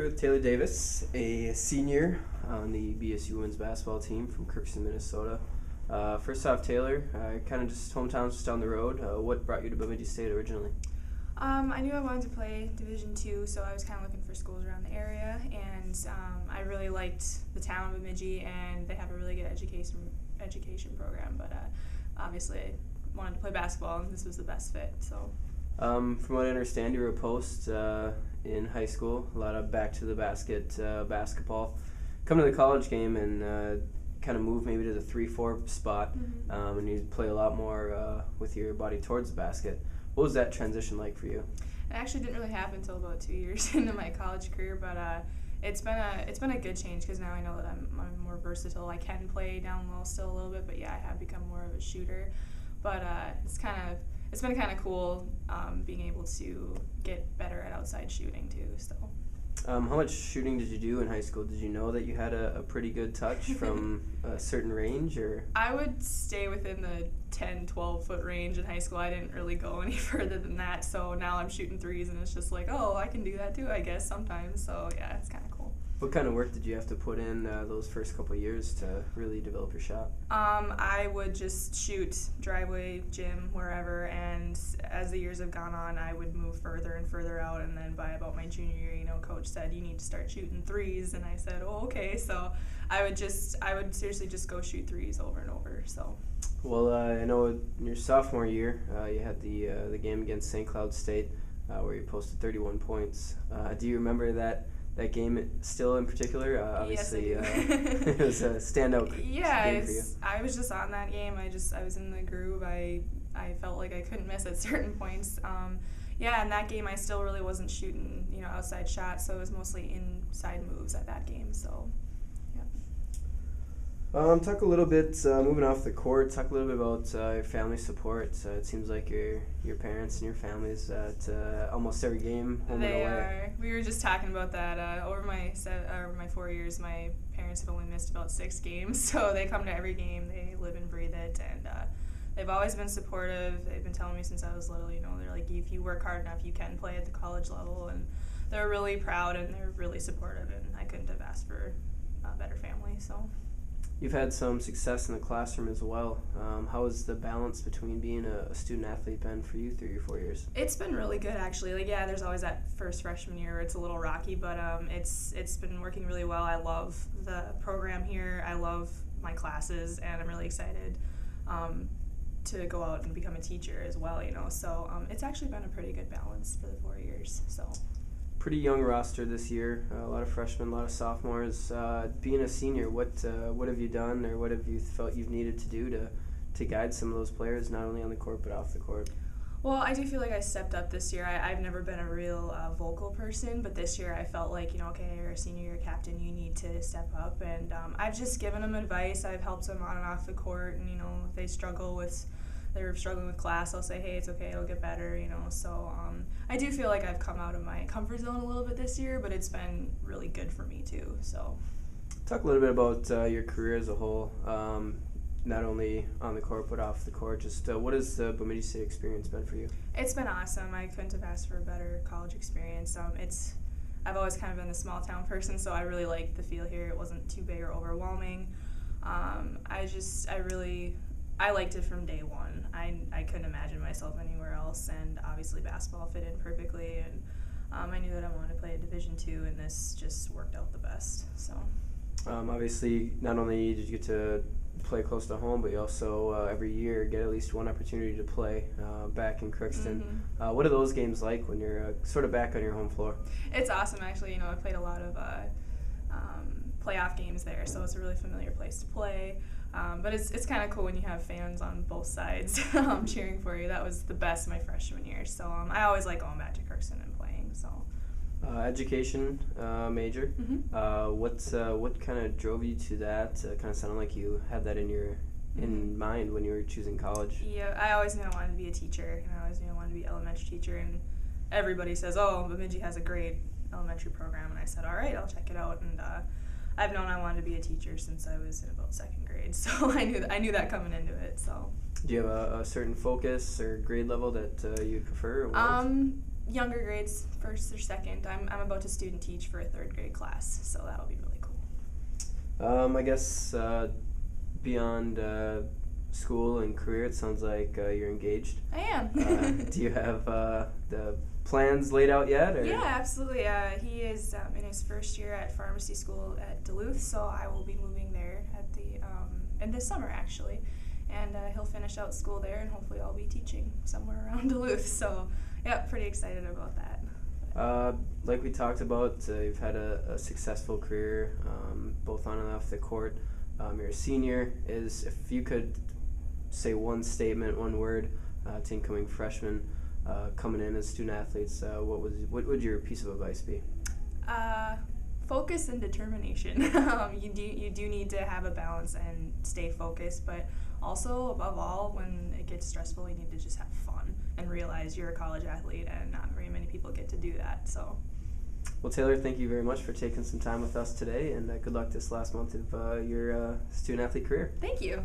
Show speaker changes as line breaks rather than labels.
Here with Taylor Davis, a senior on the BSU women's basketball team from Crookston, Minnesota. First off, Taylor, kind of just hometown's just down the road. What brought you to Bemidji State originally?
I knew I wanted to play Division II, so I was kind of looking for schools around the area, and I really liked the town of Bemidji, and they have a really good education program. But obviously, I wanted to play basketball, and this was the best fit. So,
from what I understand, you were a post in high school. A lot of back to the basket basketball. Come to the college game and kind of move maybe to the 3-4 spot, and you play a lot more with your body towards the basket. What was that transition like for you?
It actually didn't really happen until about 2 years into my college career, but it's been a good change because now I know that I'm more versatile. I can play down low still a little bit, but yeah, I have become more of a shooter. But it's been kind of cool being able to get better at outside shooting too. So.
How much shooting did you do in high school? Did you know that you had a pretty good touch from a certain range? Or
I would stay within the 10, 12-foot range in high school. I didn't really go any further than that. So now I'm shooting threes, and it's just like, oh, I can do that too, I guess, sometimes. So, yeah, it's kind of cool.
What kind of work did you have to put in those first couple of years to really develop your shot?
I would just shoot driveway, gym, wherever, and as the years have gone on, I would move further and further out, and then by about my junior year, coach said, you need to start shooting threes, and I said, oh, okay, so I would seriously just go shoot threes over and over, so.
Well, I know in your sophomore year, you had the game against St. Cloud State where you posted 31 points. Do you remember that game still in particular? Obviously,
yes, I do.
It was a standout game for you.
I was just on that game. I was in the groove. I felt like I couldn't miss at certain points. In that game I still really wasn't shooting, outside shots, so it was mostly inside moves at that game. So, yeah.
Talk a little bit, moving off the court, talk a little bit about your family support. It seems like your parents and your families at almost every game, home and away.
They are. We were just talking about that. Over my 4 years, my parents have only missed about 6 games, so they come to every game. They live and breathe it, and they've always been supportive. They've been telling me since I was little, they're like, if you work hard enough, you can play at the college level, and they're really proud and they're really supportive, and I couldn't have asked for a better family, so.
You've had some success in the classroom as well. How has the balance between being a student athlete been for you through your 4 years?
It's been really good, actually. There's always that first freshman year where it's a little rocky, but it's been working really well. I love the program here. I love my classes, and I'm really excited to go out and become a teacher as well, So it's actually been a pretty good balance for the 4 years, so.
Pretty young roster this year, a lot of freshmen, a lot of sophomores. Being a senior, what have you done, or what have you felt you've needed to do to guide some of those players, not only on the court but off the court?
Well, I do feel like I stepped up this year. I've never been a real vocal person, but this year I felt like, okay, you're a senior, you're a captain, you need to step up. And I've just given them advice. I've helped them on and off the court, and, if they're struggling with class, I'll say, hey, it's okay, it'll get better, So I do feel like I've come out of my comfort zone a little bit this year, but it's been really good for me too, so.
Talk a little bit about your career as a whole, not only on the court but off the court. Just what has the Bemidji State experience been for you?
It's been awesome. I couldn't have asked for a better college experience. I've always kind of been a small town person, so I really liked the feel here. It wasn't too big or overwhelming. I liked it from day one. I couldn't imagine myself anywhere else, and obviously basketball fit in perfectly, and I knew that I wanted to play at Division II, and this just worked out the best. So.
Obviously, not only did you get to play close to home, but you also every year get at least one opportunity to play back in Crookston. What are those games like when you're sort of back on your home floor?
It's awesome, actually. I played a lot of playoff games there, so it's a really familiar place to play. But it's kind of cool when you have fans on both sides cheering for you. That was the best my freshman year. So I always like going back to Crookston and playing. So.
Education major. What kind of drove you to that? Kind of sounded like you had that in mind when you were choosing college.
Yeah, I always knew I wanted to be a teacher, and I always knew I wanted to be an elementary teacher. And everybody says, "Oh, Bemidji has a great elementary program," and I said, "All right, I'll check it out." And I've known I wanted to be a teacher since I was in about 2nd grade, so I knew that coming into it. So.
Do you have a certain focus or grade level that you'd prefer? Or
younger grades, first or second. I'm about to student teach for a third grade class, so that'll be really cool.
I guess beyond school and career, it sounds like you're engaged.
I am.
Do you have the plans laid out yet? Or?
Yeah, absolutely. He is in his first year at pharmacy school at Duluth, so I will be moving there at the in this summer actually, and he'll finish out school there, and hopefully I'll be teaching somewhere around Duluth. So yeah, pretty excited about that.
Like we talked about, you've had a successful career, both on and off the court. You're a senior. If you could say one statement, one word to incoming freshmen coming in as student athletes, what would your piece of advice be?
Focus and determination. You do need to have a balance and stay focused, but also above all, when it gets stressful, you need to just have fun and realize you're a college athlete, and not very many people get to do that. So.
Well, Taylor, thank you very much for taking some time with us today, and good luck this last month of your student athlete career.
Thank you.